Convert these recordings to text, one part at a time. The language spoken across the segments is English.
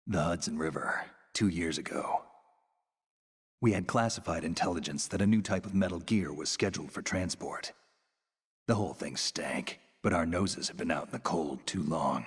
The Hudson River, 2 years ago. We had classified intelligence that a new type of Metal Gear was scheduled for transport. The whole thing stank, but our noses have been out in the cold too long.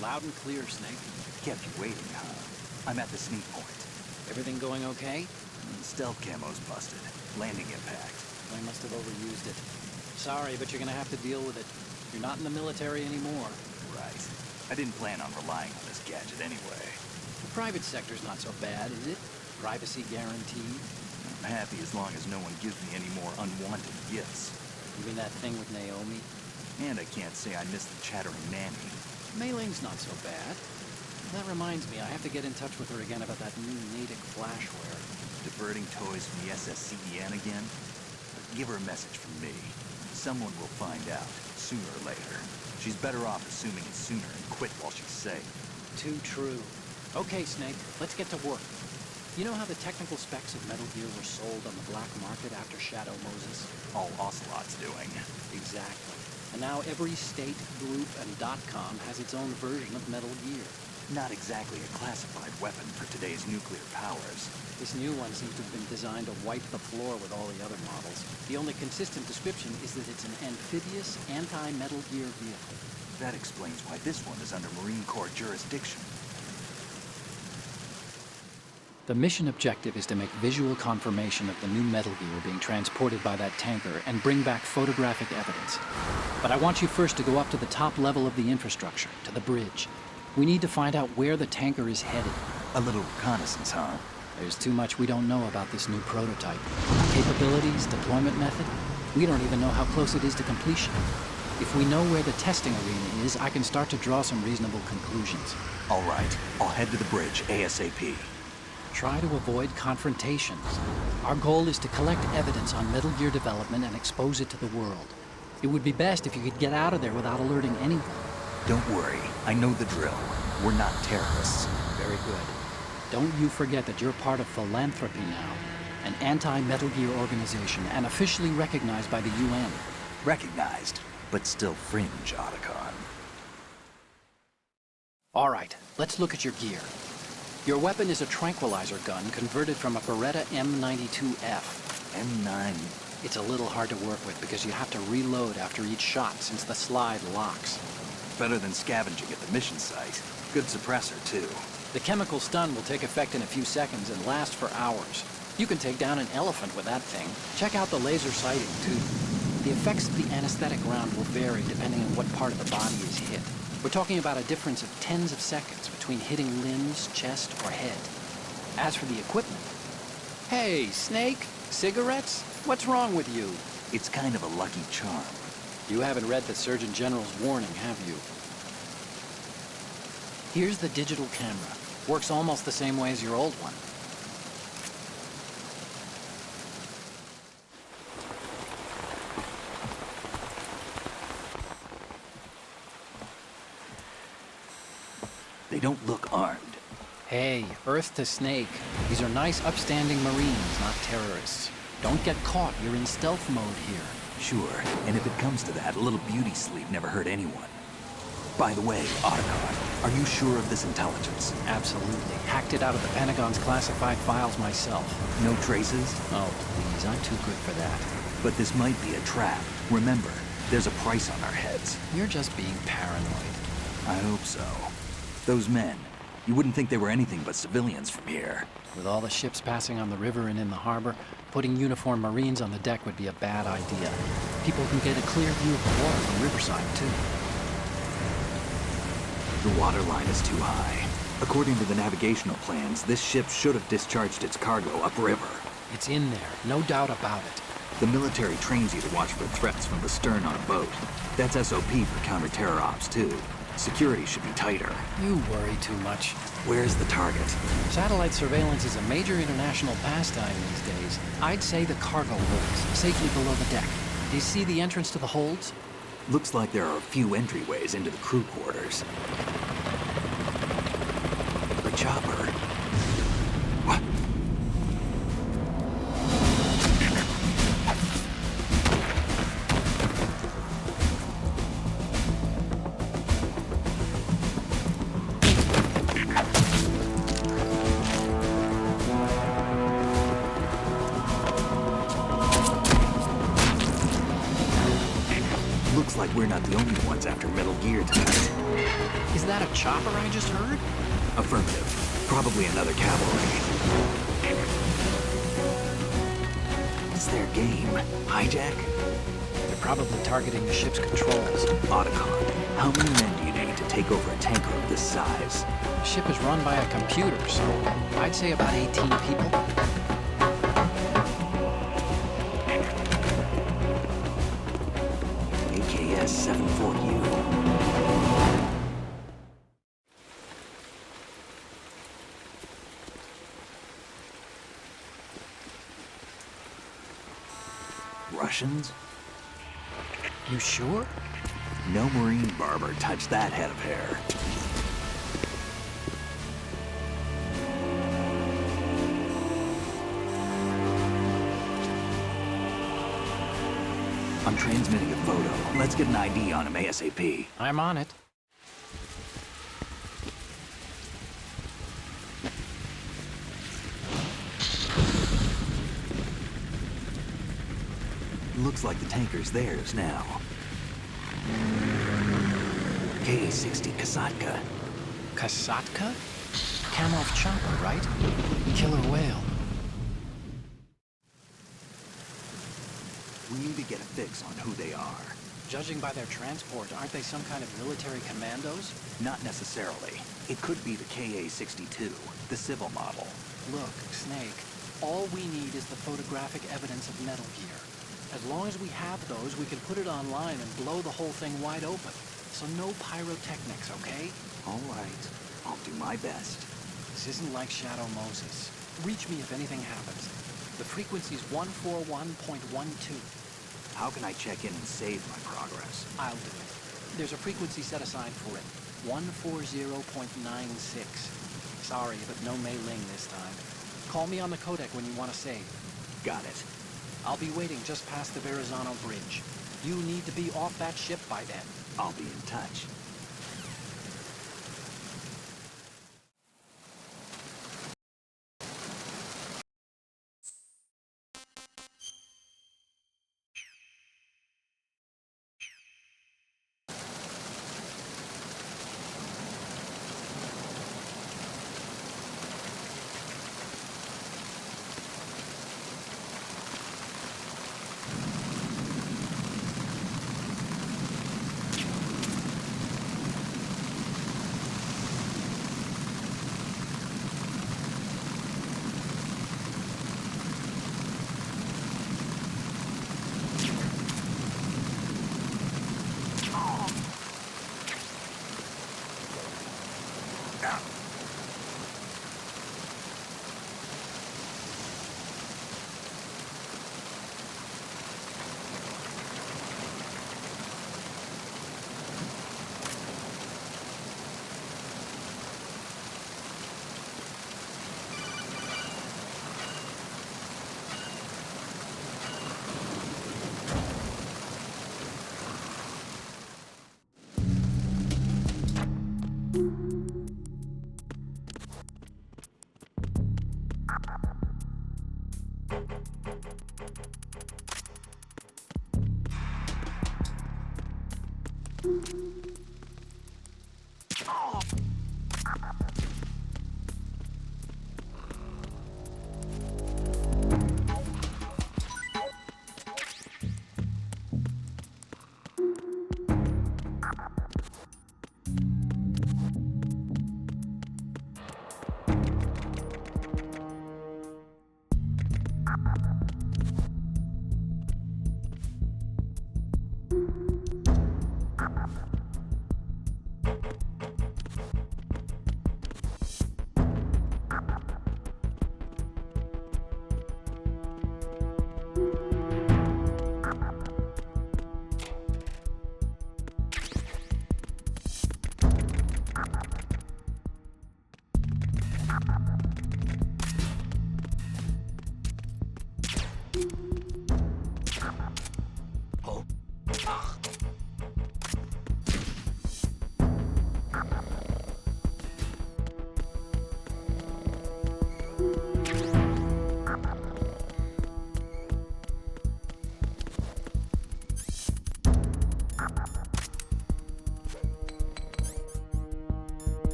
Loud and clear, Snake. Kept you waiting, huh? I'm at the sneak point. Everything going okay? Stealth camo's busted. Landing impact. I must have overused it. Sorry, but you're gonna have to deal with it. You're not in the military anymore. Right. I didn't plan on relying on this gadget anyway. The private sector's not so bad, is it? Privacy guaranteed. I'm happy as long as no one gives me any more unwanted gifts. You mean that thing with Naomi? And I can't say I miss the chattering nanny. Mei Ling's not so bad. That reminds me, I have to get in touch with her again about that new Natick flashware. Diverting toys from the SSCEN again? Give her a message from me. Someone will find out, sooner or later. She's better off assuming it sooner and quit while she's safe. Too true. Okay, Snake, let's get to work. You know how the technical specs of Metal Gear were sold on the black market after Shadow Moses? All Ocelot's doing. Exactly. And now every state, group, and .com has its own version of Metal Gear. Not exactly a classified weapon for today's nuclear powers. This new one seems to have been designed to wipe the floor with all the other models. The only consistent description is that it's an amphibious, anti-Metal Gear vehicle. That explains why this one is under Marine Corps jurisdiction. The mission objective is to make visual confirmation of the new Metal Gear being transported by that tanker and bring back photographic evidence. But I want you first to go up to the top level of the infrastructure, to the bridge. We need to find out where the tanker is headed. A little reconnaissance, huh? There's too much we don't know about this new prototype. Capabilities, deployment method. We don't even know how close it is to completion. If we know where the testing arena is, I can start to draw some reasonable conclusions. All right, I'll head to the bridge ASAP. Try to avoid confrontations. Our goal is to collect evidence on Metal Gear development and expose it to the world. It would be best if you could get out of there without alerting anyone. Don't worry, I know the drill. We're not terrorists. Very good. Don't you forget that you're part of Philanthropy now, an anti-Metal Gear organization and officially recognized by the UN. Recognized, but still fringe, Otacon. All right, let's look at your gear. Your weapon is a tranquilizer gun converted from a Beretta M92F. M9. It's a little hard to work with because you have to reload after each shot since the slide locks. Better than scavenging at the mission site. Good suppressor, too. The chemical stun will take effect in a few seconds and last for hours. You can take down an elephant with that thing. Check out the laser sighting, too. The effects of the anesthetic round will vary depending on what part of the body is hit. We're talking about a difference of tens of seconds between hitting limbs, chest, or head. As for the equipment... Hey, Snake! Cigarettes? What's wrong with you? It's kind of a lucky charm. You haven't read the Surgeon General's warning, have you? Here's the digital camera. Works almost the same way as your old one. They don't look armed. Hey, Earth to Snake. These are nice, upstanding Marines, not terrorists. Don't get caught. You're in stealth mode here. Sure, and if it comes to that, a little beauty sleep never hurt anyone. By the way, Otacon, are you sure of this intelligence? Absolutely. Hacked it out of the Pentagon's classified files myself. No traces? Oh, please, I'm too good for that. But this might be a trap. Remember, there's a price on our heads. You're just being paranoid. I hope so. Those men, you wouldn't think they were anything but civilians from here. With all the ships passing on the river and in the harbor, putting uniformed Marines on the deck would be a bad idea. People can get a clear view of the water from Riverside, too. The water line is too high. According to the navigational plans, this ship should have discharged its cargo upriver. It's in there, no doubt about it. The military trains you to watch for threats from the stern on a boat. That's SOP for counter-terror ops, too. Security should be tighter. You worry too much. Where's the target? Satellite surveillance is a major international pastime these days. I'd say the cargo holds, safely below the deck. Do you see the entrance to the holds? Looks like there are a few entryways into the crew quarters. The chopper. What? Looks like we're not the only ones after Metal Gear tonight. Is that a chopper I just heard? Affirmative. Probably another cavalry. What's their game? Hijack? They're probably targeting the ship's controls. Otacon, how many men do you need to take over a tanker of this size? The ship is run by a computer, so I'd say about 18 people. AKS 74U. Russians? You sure? No Marine barber touched that head of hair. I'm transmitting a photo. Let's get an ID on him ASAP. I'm on it. Looks like the tanker's theirs now. Ka-60 Kasatka. Kasatka? Kamov chopper, right? Killer whale. We need to get a fix on who they are. Judging by their transport, aren't they some kind of military commandos? Not necessarily. It could be the Ka-62, the civil model. Look, Snake, all we need is the photographic evidence of Metal Gear. As long as we have those, we can put it online and blow the whole thing wide open. So no pyrotechnics, okay? All right. I'll do my best. This isn't like Shadow Moses. Reach me if anything happens. The frequency's 141.12. How can I check in and save my progress? I'll do it. There's a frequency set aside for it. 140.96. Sorry, but no Mei Ling this time. Call me on the codec when you want to save. Got it. I'll be waiting just past the Verrazano Bridge. You need to be off that ship by then. I'll be in touch.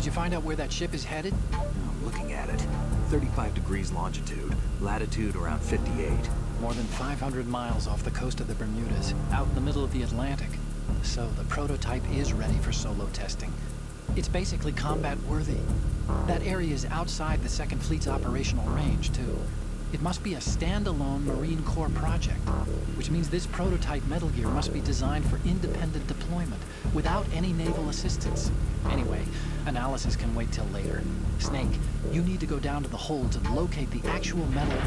Did you find out where that ship is headed? I'm looking at it. 35 degrees longitude, latitude around 58. More than 500 miles off the coast of the Bermudas, out in the middle of the Atlantic. So the prototype is ready for solo testing. It's basically combat-worthy. That area is outside the Second Fleet's operational range, too. It must be a standalone Marine Corps project, which means this prototype Metal Gear must be designed for independent deployment, without any naval assistance. Anyway, analysis can wait till later. Snake, you need to go down to the hold to locate the actual metal...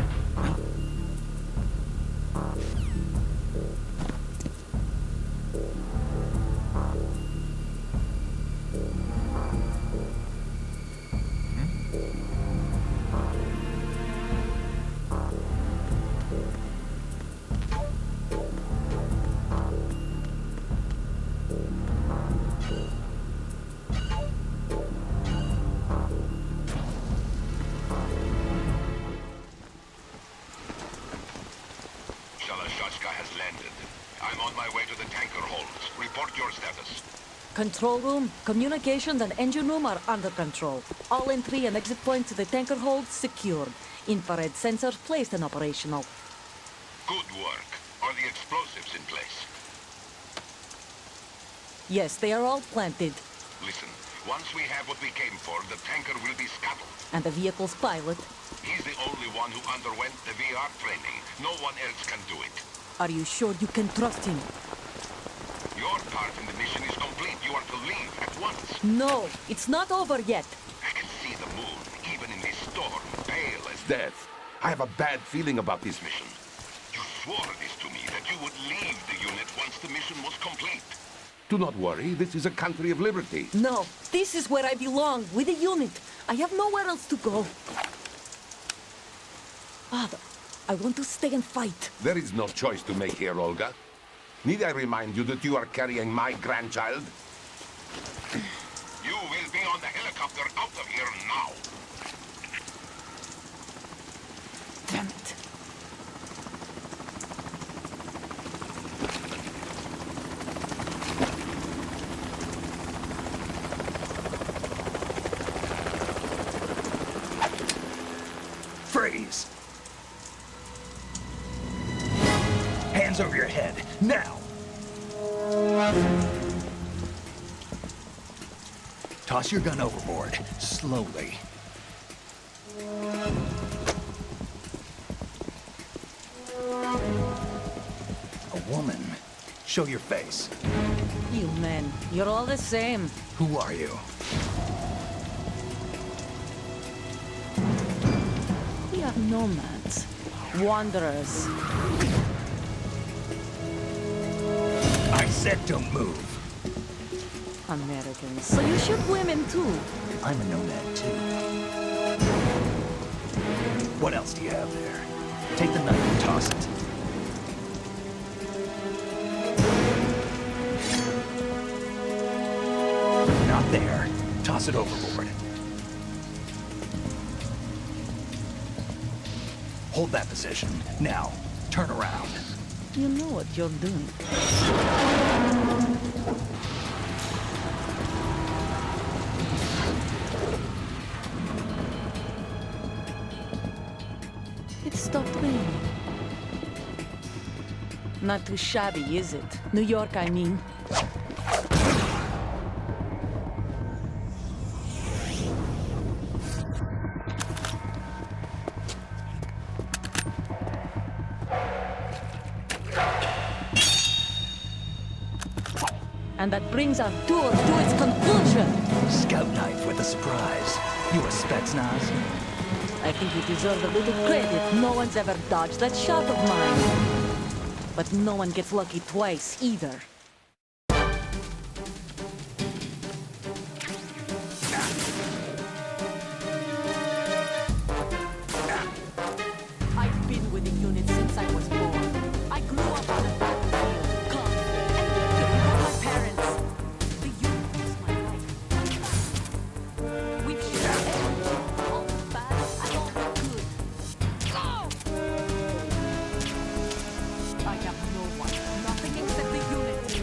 Shalashaska has landed. I'm on my way to the tanker holds. Report your status. Control room, communications and engine room are under control. All entry and exit points to the tanker hold secured. Infrared sensors placed and operational. Good work. Are the explosives in place? Yes, they are all planted. Listen, once we have what we came for, the tanker will be scuttled. And the vehicle's pilot. He's the only one who underwent the VR training. No one else can do it. Are you sure you can trust him? Your part in the mission is complete. You are to leave at once. No, it's not over yet. I can see the moon, even in this storm, pale as death. I have a bad feeling about this mission. You swore this to me, that you would leave the unit once the mission was complete. Do not worry, this is a country of liberty. No, this is where I belong, with the unit. I have nowhere else to go. Father, I want to stay and fight. There is no choice to make here, Olga. Need I remind you that you are carrying my grandchild? You will be on the helicopter out of here now. Damn it. Freeze! Hands over your head, now! Toss your gun overboard, slowly. A woman. Show your face. You men, you're all the same. Who are you? We are nomads. Wanderers. I said don't move. Americans. So you shoot women too. I'm a nomad too. What else do you have there? Take the knife and toss it. Not there. Toss it overboard. Hold that position. Now, turn around. You know what you're doing. It stopped raining. Not too shabby, is it? New York, I mean. And that brings our tour to its conclusion. Scout knife with a surprise. You a Spetsnaz? I think you deserve a little credit. No one's ever dodged that shot of mine. But no one gets lucky twice, either. I've been with the unit since I was born. I grew up on the battlefield, conflict, and living with my parents. The unit was my life. We've shared everything, all the bad and all the good. Go! I have no one, nothing except the unit.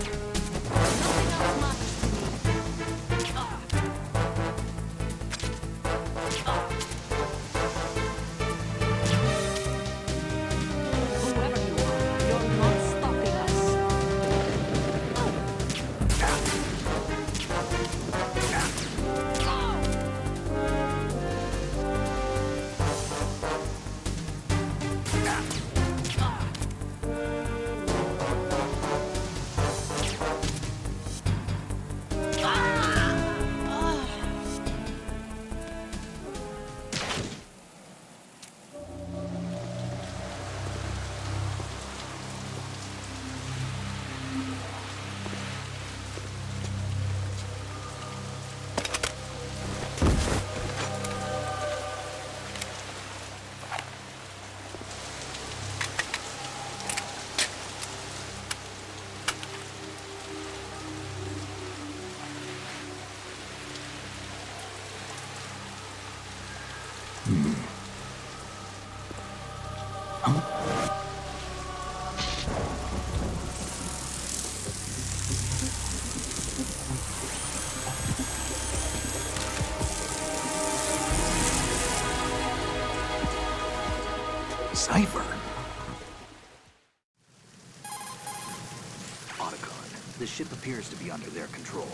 Cypher! Otacon, the ship appears to be under their control.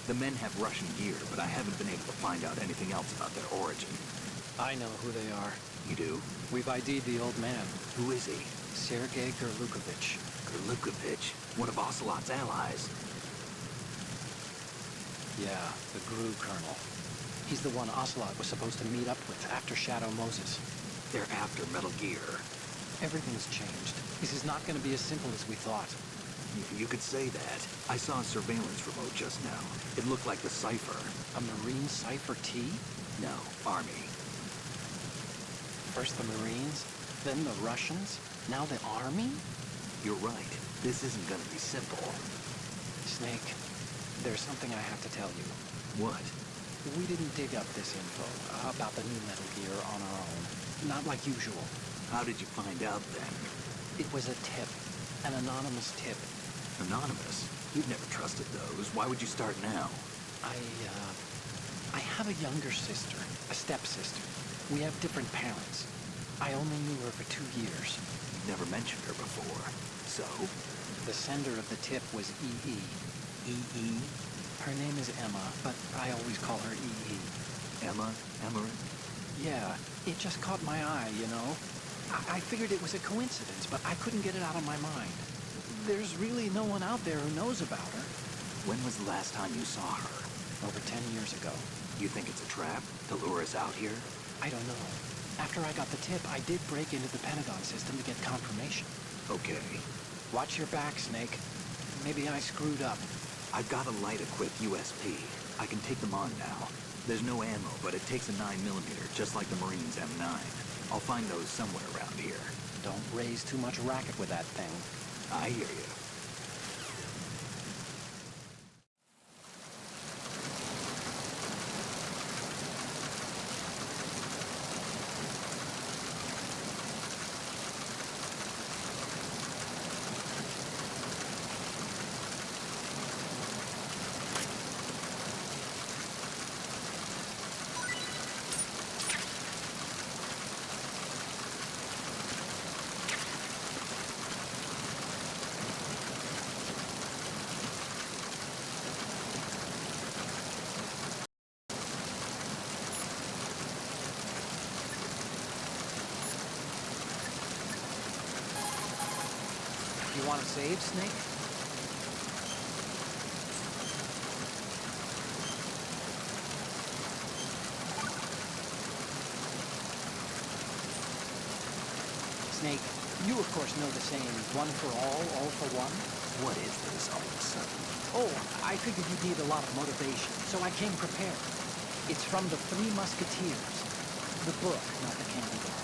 The men have Russian gear, but I haven't been able to find out anything else about their origin. I know who they are. You do? We've ID'd the old man, Who is he? Sergei Gerlukovich. Gerlukovich, one of Ocelot's allies. Yeah, the GRU colonel. He's the one Ocelot was supposed to meet up with after Shadow Moses. They're after Metal Gear. Everything's changed. This is not going to be as simple as we thought. You could say that. I saw a surveillance remote just now. It looked like the Cypher. A Marine Cypher T? No, Army. First the Marines, then the Russians, now the Army? You're right. This isn't gonna be simple. Snake, there's something I have to tell you. What? We didn't dig up this info about the new Metal Gear on our own. Not like usual. How did you find out then? It was a tip. An anonymous tip. Anonymous? You've never trusted those. Why would you start now? I have a younger sister, a stepsister. We have different parents. I only knew her for 2 years. You've never mentioned her before. So? The sender of the tip was EE. E.E.? Her name is Emma, but I always call her EE. Emma? Emmerich? Yeah, it just caught my eye, you know? I figured it was a coincidence, but I couldn't get it out of my mind. There's really no one out there who knows about her. When was the last time you saw her? Over 10 years ago. You think it's a trap to lure us out here? I don't know. After I got the tip, I did break into the Pentagon system to get confirmation. Okay. Watch your back, Snake. Maybe I screwed up. I've got a light-equipped USP. I can take them on now. There's no ammo, but it takes a 9mm, just like the Marines' M9. I'll find those somewhere around here. Don't raise too much racket with that thing. I hear you. You want to save, Snake? Snake, you of course know the saying, one for all for one? What is this all of a sudden? Oh, I figured you'd need a lot of motivation, so I came prepared. It's from the Three Musketeers. The book, not the candy bar.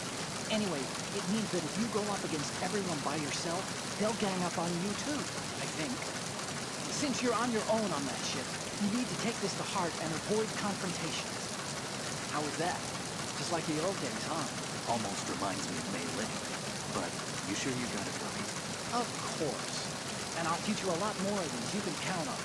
Anyway, it means that if you go up against everyone by yourself, they'll gang up on you too, I think. Since you're on your own on that ship, you need to take this to heart and avoid confrontations. How was that? Just like the old days, huh? Almost reminds me of Mei Ling. But you sure you got it right? Of course. And I'll teach you a lot more of these you can count on.